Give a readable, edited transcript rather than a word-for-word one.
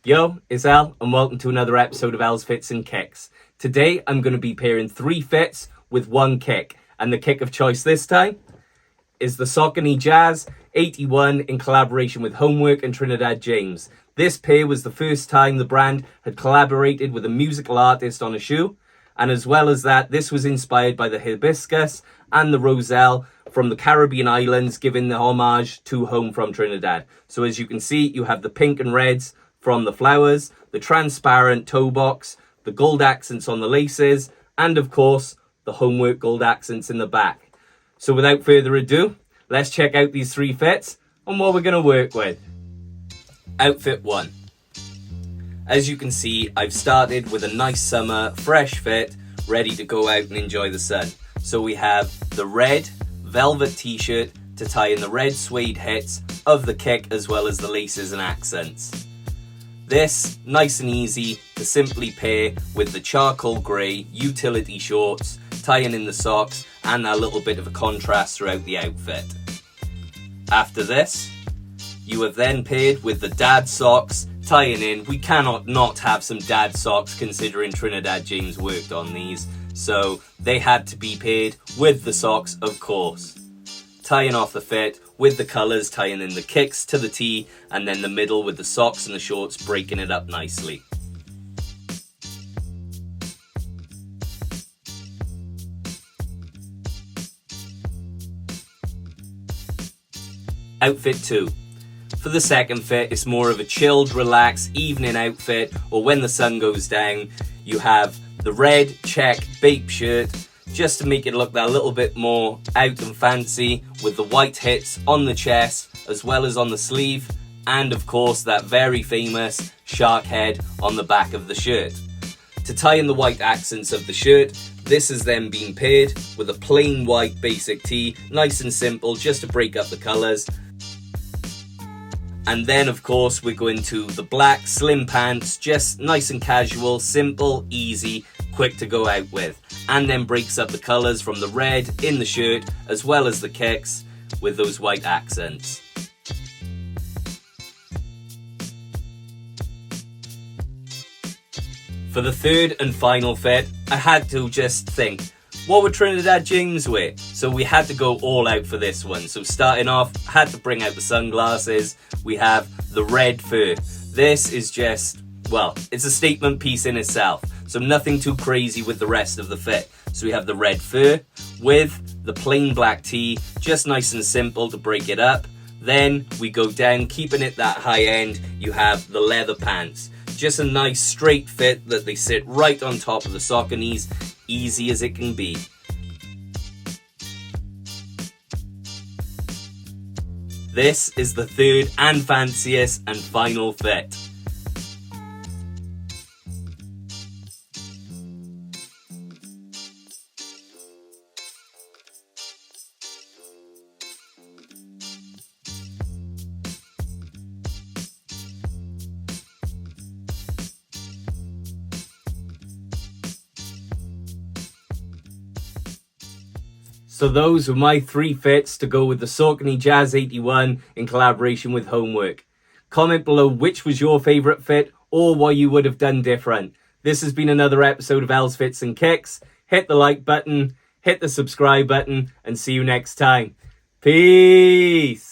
Yo, it's Al, and welcome to another episode of Al's Fits and Kicks. Today, I'm going to be pairing 3 fits with 1 kick, and the kick of choice this time is the Saucony Jazz 81 in collaboration with Hommework and Trinidad James. This pair was the first time the brand had collaborated with a musical artist on a shoe, and as well as that, this was inspired by the hibiscus and the roselle from the Caribbean islands, giving the homage to Home from Trinidad. So as you can see, you have the pink and reds from the flowers, the transparent toe box, the gold accents on the laces, and of course, the Hommework gold accents in the back. So without further ado, let's check out these 3 fits and what we're going to work with. Outfit 1. As you can see, I've started with a nice summer, fresh fit, ready to go out and enjoy the sun. So we have the red velvet t-shirt to tie in the red suede hits of the kick as well as the laces and accents. This, nice and easy to simply pair with the charcoal grey utility shorts, tying in the socks and a little bit of a contrast throughout the outfit. After this, you have then paired with the dad socks, tying in. We cannot not have some dad socks considering Trinidad James worked on these, so they had to be paired with the socks, of course. Tying off the fit with the colours, tying in the kicks to the tee, and then the middle with the socks and the shorts, breaking it up nicely. Outfit 2. For the second fit, it's more of a chilled, relaxed evening outfit, or when the sun goes down. You have the red check BAPE shirt, just to make it look that little bit more out and fancy, with the white hits on the chest, as well as on the sleeve, and of course that very famous shark head on the back of the shirt. To tie in the white accents of the shirt, this has then been paired with a plain white basic tee, nice and simple, just to break up the colours. And then of course we're going to the black slim pants, just nice and casual, simple, easy, quick to go out with. And then breaks up the colours from the red in the shirt as well as the kicks with those white accents. For the third and final fit, I had to just think, what would Trinidad James wear? So we had to go all out for this one. So starting off, had to bring out the sunglasses. We have the red fur. This is just, well, it's a statement piece in itself. So nothing too crazy with the rest of the fit. So we have the red fur with the plain black tee, just nice and simple to break it up. Then we go down, keeping it that high end, you have the leather pants. Just a nice straight fit that they sit right on top of the Sauconys, easy as it can be. This is the third and fanciest and final fit. So those were my 3 fits to go with the Saucony Jazz 81 in collaboration with Hommework. Comment below which was your favourite fit or what you would have done different. This has been another episode of Al's Fits and Kicks. Hit the like button, hit the subscribe button, and see you next time. Peace!